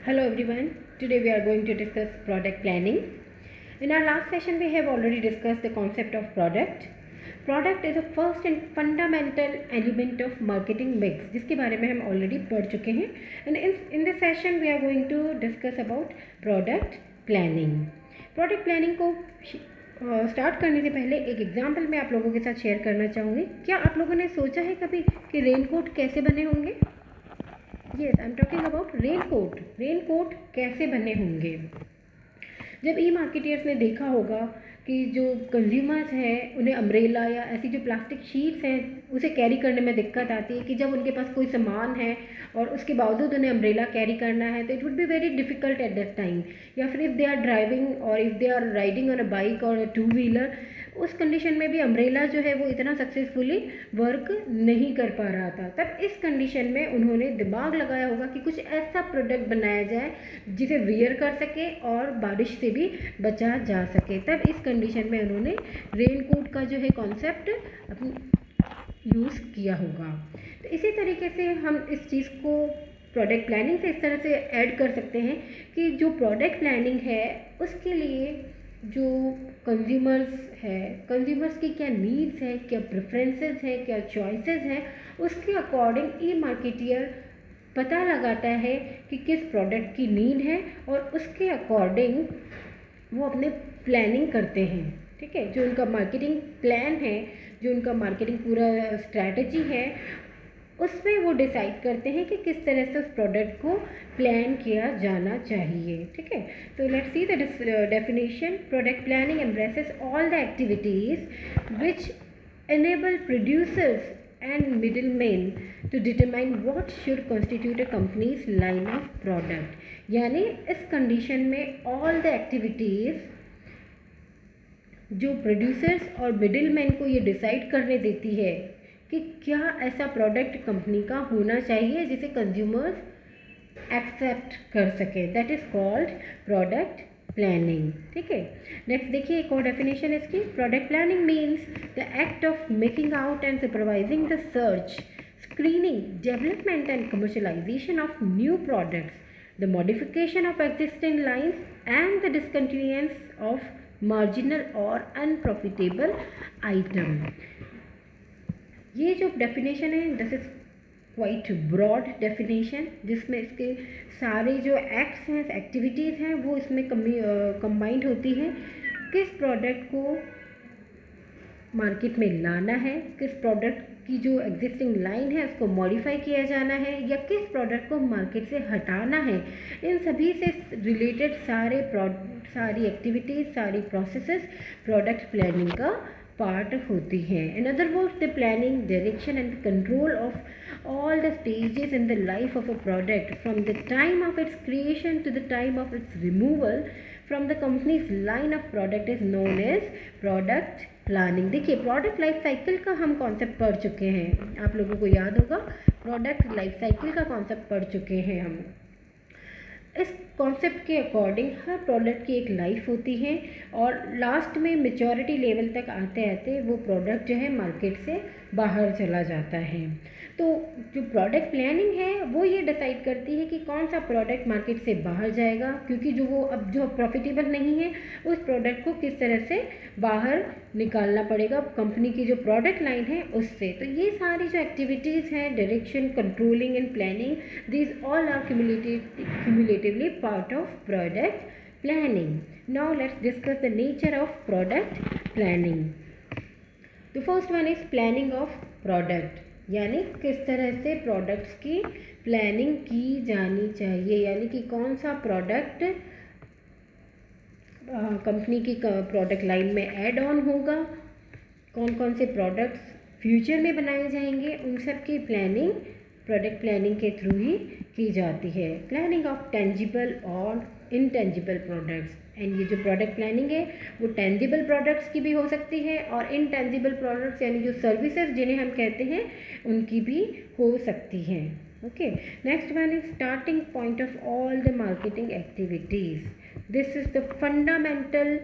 Hello everyone. Today we are going to discuss product planning. In our last session we have already discussed the concept of product. Product is a first and fundamental element of marketing mix जिसके बारे में हम already पढ़ चुके हैं. And in this session we are going to discuss about product planning. Product planning को start करने से पहले एक एग्जाम्पल मैं आप लोगों के साथ शेयर करना चाहूँगी. क्या आप लोगों ने सोचा है कभी कि रेनकोट कैसे बने होंगे? Yes, I am talking about raincoat. Raincoat कैसे बने होंगे? जब ई मार्केटियर्स ने देखा होगा कि जो कंज्यूमर्स हैं उन्हें अम्ब्रेला या ऐसी जो प्लास्टिक शीट्स हैं उसे कैरी करने में दिक्कत आती है कि जब उनके पास कोई सामान है और उसके बावजूद उन्हें अम्ब्रेला कैरी करना है तो it would be very difficult at that time. या फिर इफ़ दे आर ड्राइविंग और if they are riding on a bike और टू व्हीलर, उस कंडीशन में भी अम्ब्रेला जो है वो इतना सक्सेसफुली वर्क नहीं कर पा रहा था. तब इस कंडीशन में उन्होंने दिमाग लगाया होगा कि कुछ ऐसा प्रोडक्ट बनाया जाए जिसे वियर कर सके और बारिश से भी बचा जा सके. तब इस कंडीशन में उन्होंने रेनकोट का जो है कॉन्सेप्ट यूज़ किया होगा. तो इसी तरीके से हम इस चीज़ को प्रोडक्ट प्लानिंग से इस तरह से ऐड कर सकते हैं कि जो प्रोडक्ट प्लानिंग है उसके लिए जो कंज्यूमर्स की क्या नीड्स हैं, क्या प्रेफरेंसेस हैं, क्या चॉइसेस हैं, उसके अकॉर्डिंग ई मार्केटियर पता लगाता है कि किस प्रोडक्ट की नीड है और उसके अकॉर्डिंग वो अपने प्लानिंग करते हैं. ठीक है, जो उनका मार्केटिंग प्लान है, जो उनका मार्केटिंग पूरा स्ट्रैटेजी है, उसमें वो डिसाइड करते हैं कि किस तरह से उस प्रोडक्ट को प्लान किया जाना चाहिए. ठीक है, तो let's see the definition. Product planning embraces all the activities which enable producers and middlemen to determine what should constitute a company's line of product. यानी इस कंडीशन में all the activities जो प्रोड्यूसर्स और मिडिलमैन को ये decide करने देती है कि क्या ऐसा प्रोडक्ट कंपनी का होना चाहिए जिसे कंज्यूमर्स एक्सेप्ट कर सके. That is called product planning. ठीक है, नेक्स्ट देखिए एक और डेफिनेशन इसकी. Product planning means the act of making out and supervising the search, screening, development and commercialisation of new products, the modification of existing lines and the discontinuance of marginal और unprofitable item. ये जो definition है this is quite broad definition, जिसमें इसके सारे जो acts हैं, activities हैं, वो इसमें कंबाइंड होती हैं. किस प्रोडक्ट को मार्केट में लाना है, किस प्रोडक्ट की जो एग्जिस्टिंग लाइन है उसको मॉडिफाई किया जाना है, या किस प्रोडक्ट को मार्केट से हटाना है. इन सभी से रिलेटेड सारी एक्टिविटीज़, सारी प्रोसेसेस प्रोडक्ट प्लानिंग का पार्ट होती हैं. In other words the planning, direction and control of all the stages in the life of a product from the time of its creation to the time of its removal from the company's line of product is known as product planning. देखिए product life cycle का हम concept पढ़ चुके हैं, आप लोगों को याद होगा प्रोडक्ट लाइफ साइकिल का कॉन्सेप्ट पढ़ चुके हैं हम. इस कॉन्सेप्ट के अकॉर्डिंग हर प्रोडक्ट की एक लाइफ होती है और लास्ट में मेच्योरिटी लेवल तक आते आते वो प्रोडक्ट जो है मार्केट से बाहर चला जाता है. तो जो प्रोडक्ट प्लानिंग है वो ये डिसाइड करती है कि कौन सा प्रोडक्ट मार्केट से बाहर जाएगा, क्योंकि जो प्रॉफिटेबल नहीं है उस प्रोडक्ट को किस तरह से बाहर निकालना पड़ेगा कंपनी की जो प्रोडक्ट लाइन है उससे. तो ये सारी जो एक्टिविटीज़ हैं, direction, controlling and planning, these all are cumulatively part of product planning. Now let's discuss the nature of product planning. The first one is planning of product, यानी किस तरह से प्रोडक्ट्स की प्लानिंग की जानी चाहिए, यानी कि कौन सा प्रोडक्ट कंपनी की प्रोडक्ट लाइन में ऐड ऑन होगा, कौन कौन से प्रोडक्ट्स फ्यूचर में बनाए जाएंगे, उन सब की प्लानिंग प्रोडक्ट प्लानिंग के थ्रू ही की जाती है. प्लानिंग ऑफ टेंजिबल और इनटेंजिबल प्रोडक्ट्स. एंड ये जो प्रोडक्ट प्लानिंग है वो टेंजिबल प्रोडक्ट्स की भी हो सकती है और इनटेंजिबल प्रोडक्ट्स यानी जो सर्विसेज जिन्हें हम कहते हैं उनकी भी हो सकती हैं. Okay, next one is starting point of all the marketing activities. This is the fundamental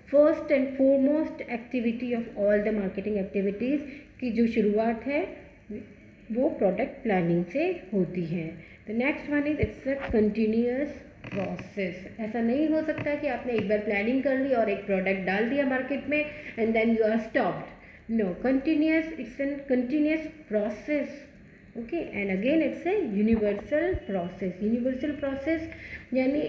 first and foremost activity of all the marketing activities की जो शुरुआत है वो प्रोडक्ट प्लानिंग से होती है. The next one is it's a continuous process. ऐसा नहीं हो सकता कि आपने एक बार प्लानिंग कर ली और एक प्रोडक्ट डाल दिया मार्केट में and then you are stopped. No, continuous, it's an continuous process. Okay, and again it's a universal process. Universal process यानी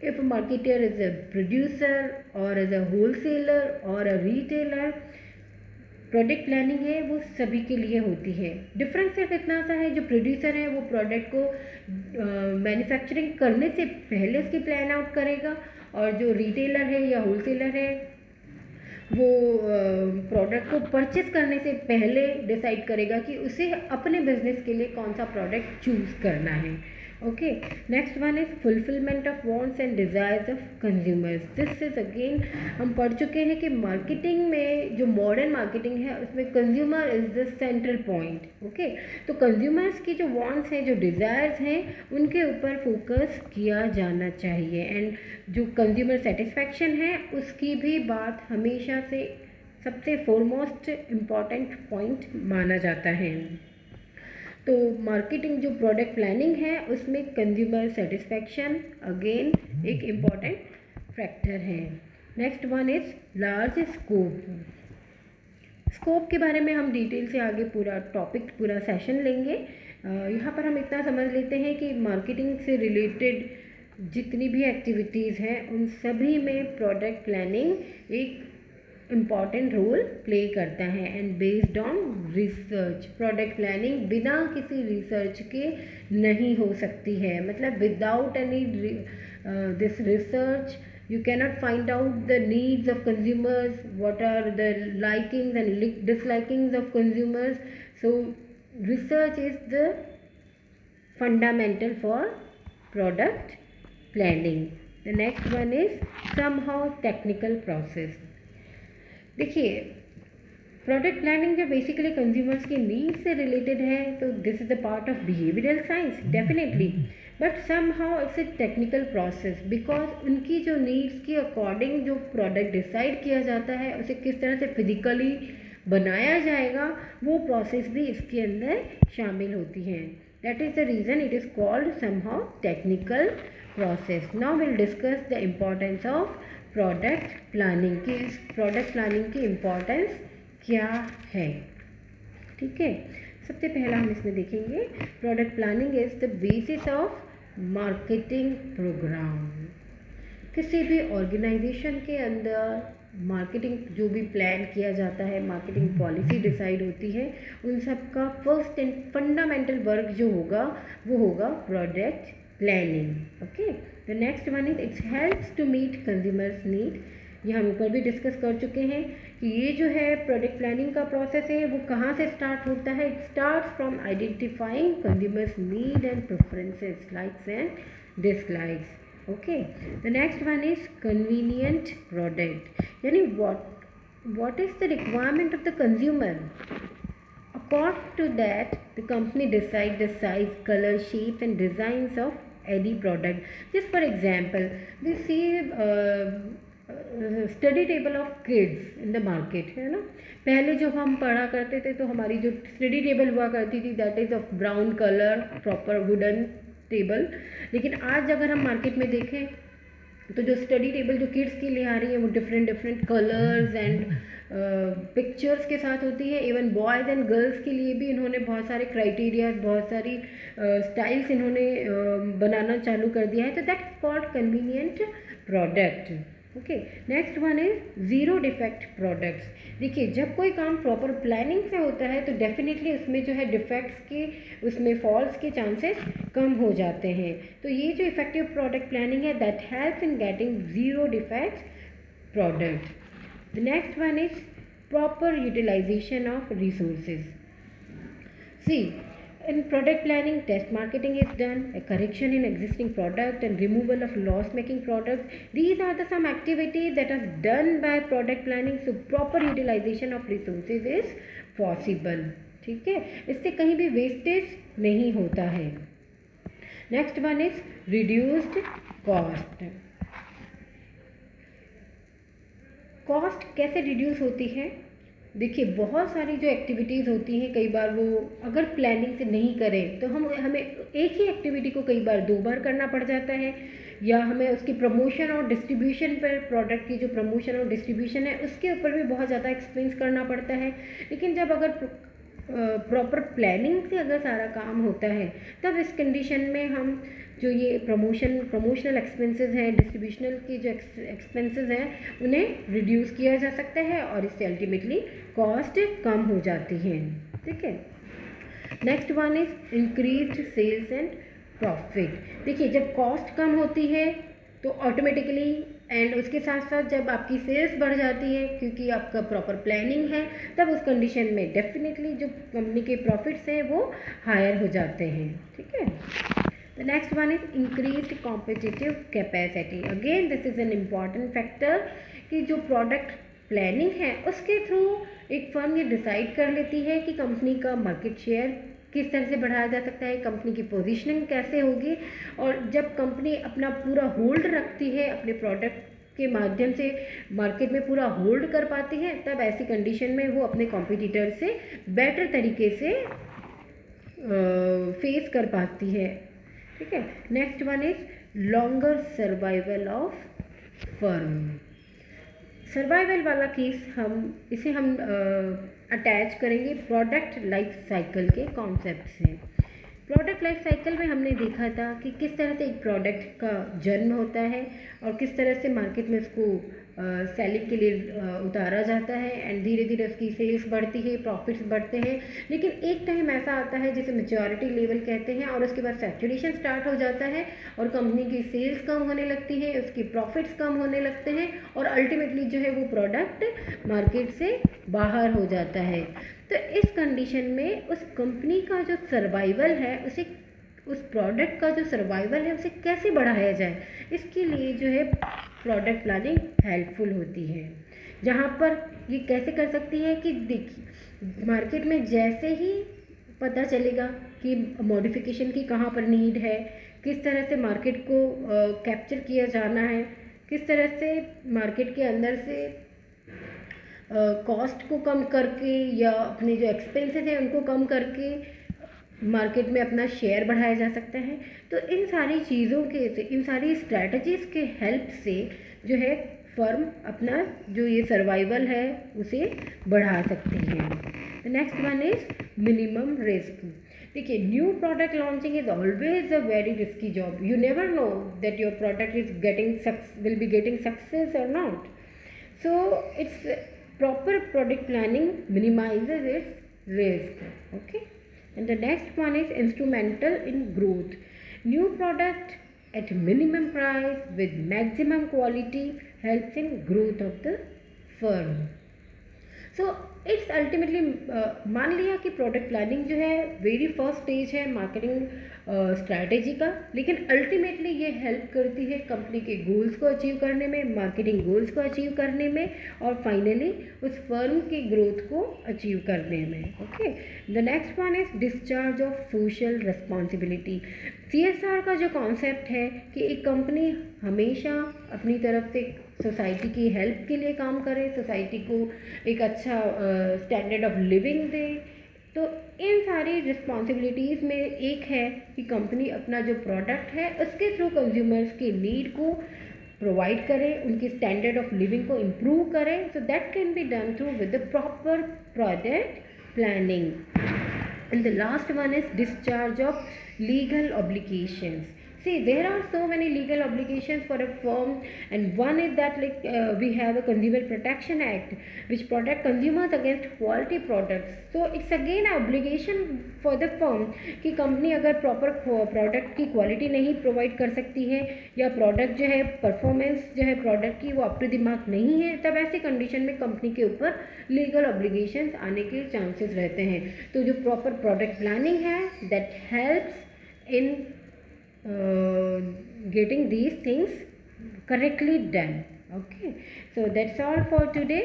if a marketer is a producer or as a wholesaler or a retailer, product planning है वो सभी के लिए होती है। Difference सिर्फ इतना सा है, जो प्रोड्यूसर है वो प्रोडक्ट को मैन्युफैक्चरिंग करने से पहले उसकी प्लान आउट करेगा, और जो रिटेलर है या होलसेलर है वो प्रोडक्ट को परचेस करने से पहले डिसाइड करेगा कि उसे अपने बिजनेस के लिए कौन सा प्रोडक्ट चूज़ करना है। Okay, next one is fulfilment of wants and desires of consumers. This is again, हम पढ़ चुके हैं कि मार्केटिंग में, जो मॉडर्न मार्केटिंग है उसमें consumer is the central point. Okay, तो कंज्यूमर्स की जो वांट्स हैं, जो डिज़ायर्स हैं, उनके ऊपर फोकस किया जाना चाहिए, एंड जो कंज्यूमर सेटिस्फैक्शन है उसकी भी बात हमेशा से सबसे फोरमोस्ट इम्पॉर्टेंट पॉइंट माना जाता है। तो मार्केटिंग जो प्रोडक्ट प्लानिंग है उसमें कंज्यूमर सेटिस्फैक्शन अगेन एक इम्पॉर्टेंट फैक्टर है। Next one is large scope. Scope के बारे में हम डिटेल से आगे पूरा टॉपिक, पूरा सेशन लेंगे। यहाँ पर हम इतना समझ लेते हैं कि मार्केटिंग से रिलेटेड जितनी भी एक्टिविटीज़ हैं उन सभी में प्रोडक्ट प्लानिंग एक इम्पॉर्टेंट रोल प्ले करता है, and based on research. Product planning बिना किसी रिसर्च के नहीं हो सकती है, मतलब without any this research you cannot find out the needs of consumers, what are the likings and dislikings of consumers. So research is the fundamental for product planning. The next one is somehow technical process. देखिए, product planning जो basically consumers की need से related है, तो this is the part of behavioural science definitely, but somehow it's a technical process, because उनकी जो needs के according जो प्रोडक्ट डिसाइड किया जाता है उसे किस तरह से फिजिकली बनाया जाएगा, वो प्रोसेस भी इसके अंदर शामिल होती हैं। That is the reason it is called somehow technical process. Now will discuss the importance of product planning, कि इस प्रोडक्ट प्लानिंग की इम्पॉर्टेंस क्या है। ठीक है, सबसे पहला हम इसमें देखेंगे product planning is the basis of marketing program. किसी भी ऑर्गेनाइजेशन के अंदर मार्केटिंग जो भी प्लान किया जाता है, मार्केटिंग पॉलिसी डिसाइड होती है, उन सब का फर्स्ट एंड फंडामेंटल वर्क जो होगा वो होगा product planning. Okay, the next one is it's helps to meet consumers need. ये हम ऊपर भी डिस्कस कर चुके हैं कि ये जो है प्रोडक्ट प्लानिंग का प्रोसेस है वो कहाँ से स्टार्ट होता है। It starts from identifying consumers need and preferences, likes and dislikes. Okay, the next one is convenient product, यानी what is the requirement of the consumer. According to that, the company decides the size, color, shape and designs of any product. Just for example, we see study table of kids in the market, है ना। पहले जब हम पढ़ा करते थे तो हमारी जो स्टडी टेबल हुआ करती थी that is of brown colour, proper wooden table. लेकिन आज अगर हम मार्केट में देखें तो जो स्टडी टेबल जो किड्स के लिए आ रही है वो different different colours and pictures के साथ होती है। इवन बॉयज़ एंड गर्ल्स के लिए भी इन्होंने बहुत सारे क्राइटेरियाज, बहुत सारी स्टाइल्स इन्होंने बनाना चालू कर दिया है। तो that is called convenient product. Okay, next one is zero defect products. देखिए, जब कोई काम प्रॉपर प्लानिंग से होता है तो डेफिनेटली उसमें जो है डिफेक्ट्स के, उसमें फॉल्स के चांसेस कम हो जाते हैं। तो ये जो इफेक्टिव प्रोडक्ट प्लानिंग है that helps in getting zero defect product. The next one is proper utilisation of resources. See, in product planning, test marketing is done, a correction in existing product and removal of loss making products. These are the some activities that are done by product planning, so proper utilization of resources is possible. ठीक है, इससे कहीं भी wastage नहीं होता है। Next one is reduced cost. Cost कैसे reduce होती है? देखिए बहुत सारी जो एक्टिविटीज़ होती हैं, कई बार वो अगर प्लानिंग से नहीं करें तो हमें एक ही एक्टिविटी को कई बार 2 बार करना पड़ जाता है, या हमें उसकी प्रमोशन और डिस्ट्रीब्यूशन पर, प्रोडक्ट की जो प्रमोशन और डिस्ट्रीब्यूशन है उसके ऊपर भी बहुत ज़्यादा एक्सपेंस करना पड़ता है। लेकिन जब अगर प्रॉपर प्लानिंग से अगर सारा काम होता है, तब इस कंडीशन में हम जो ये प्रमोशनल एक्सपेंसेस हैं, डिस्ट्रीब्यूशनल की जो एक्सपेंसेस हैं, उन्हें रिड्यूस किया जा सकता है और इससे अल्टीमेटली कॉस्ट कम हो जाती हैं। ठीक है। Next one is increased sales and profit. देखिए जब कॉस्ट कम होती है तो ऑटोमेटिकली, एंड उसके साथ साथ जब आपकी सेल्स बढ़ जाती है क्योंकि आपका प्रॉपर प्लानिंग है, तब उस कंडीशन में डेफिनेटली जो कंपनी के प्रॉफिट्स हैं वो हायर हो जाते हैं। ठीक है। The next one is increased competitive capacity. Again this is an important factor कि जो प्रोडक्ट प्लानिंग है उसके थ्रू एक फर्म ये डिसाइड कर लेती है कि कंपनी का मार्केट शेयर किस तरह से बढ़ाया जा सकता है, कंपनी की पोजीशनिंग कैसे होगी। और जब कंपनी अपना पूरा होल्ड रखती है, अपने प्रोडक्ट के माध्यम से मार्केट में पूरा होल्ड कर पाती है, तब ऐसी कंडीशन में वो अपने कॉम्पिटिटर से बेटर तरीके से फेस कर पाती है। ठीक है। Next one is longer survival of firm. Survival वाला केस हम अटैच करेंगे प्रोडक्ट लाइफ साइकिल के कॉन्सेप्ट से। प्रोडक्ट लाइफ साइकिल में हमने देखा था कि किस तरह से एक प्रोडक्ट का जन्म होता है और किस तरह से मार्केट में उसको सेलिंग के लिए उतारा जाता है, एंड धीरे धीरे उसकी सेल्स बढ़ती है, प्रॉफिट्स बढ़ते हैं। लेकिन एक टाइम ऐसा आता है जिसे मैच्योरिटी लेवल कहते हैं, और उसके बाद सैचुरेशन स्टार्ट हो जाता है और कंपनी की सेल्स कम होने लगती है, उसकी प्रॉफिट्स कम होने लगते हैं और अल्टीमेटली जो है वो प्रोडक्ट मार्केट से बाहर हो जाता है। तो इस कंडीशन में उस कंपनी का जो सर्वाइवल है, उस प्रोडक्ट का जो सर्वाइवल है उसे कैसे बढ़ाया जाए, इसके लिए जो है प्रोडक्ट प्लानिंग हेल्पफुल होती है। जहाँ पर ये कैसे कर सकती है कि देखिए मार्केट में जैसे ही पता चलेगा कि मॉडिफिकेशन की कहाँ पर नीड है, किस तरह से मार्केट को कैप्चर किया जाना है, किस तरह से मार्केट के अंदर से कॉस्ट को कम करके या अपने जो एक्सपेंसेस हैं उनको कम करके मार्केट में अपना शेयर बढ़ाया जा सकता है। तो इन सारी चीज़ों के से, इन सारी स्ट्रैटेजीज़ के हेल्प से जो है फर्म अपना जो ये सर्वाइवल है उसे बढ़ा सकती है। Next one is minimum risk. देखिए new product launching is always a very risky job. You never know that your product is will be getting success और not. So it's proper product planning minimizes its risk. Okay. And the next one is instrumental in growth. New product at minimum price with maximum quality helps in growth of the firm. So it's ultimately मान लिया कि product planning जो है very first stage है marketing strategy का, लेकिन ultimately ये help करती है कंपनी के गोल्स को अचीव करने में, मार्केटिंग गोल्स को अचीव करने में, और फाइनली उस फर्म की ग्रोथ को अचीव करने में। Okay. The next one is discharge of social responsibility. CSR का जो कॉन्सेप्ट है कि एक कंपनी हमेशा अपनी तरफ से सोसाइटी की हेल्प के लिए काम करे, सोसाइटी को एक अच्छा स्टैंडर्ड ऑफ लिविंग दे। तो इन सारी रिस्पॉन्सिबिलिटीज़ में एक है कि कंपनी अपना जो प्रोडक्ट है उसके थ्रू कंज्यूमर्स की नीड को प्रोवाइड करें, उनकी स्टैंडर्ड ऑफ लिविंग को इम्प्रूव करें। So that can be done through with the proper product planning. And the last one is discharge of legal obligations. See, there are so many legal obligations for a firm, and one is that we have a Consumer Protection Act which protect consumers against faulty products. So it's again an obligation for the firm कि company अगर proper product की quality नहीं provide कर सकती है, या product जो है परफॉर्मेंस जो है प्रोडक्ट की वो अप टू द मार्क नहीं है, तब ऐसी कंडीशन में कंपनी के ऊपर लीगल ऑब्लिगेशंस आने के चांसेस रहते हैं। तो जो प्रॉपर प्रोडक्ट प्लानिंग है that helps in getting these things correctly done. Okay, so that's all for today.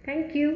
Thank you.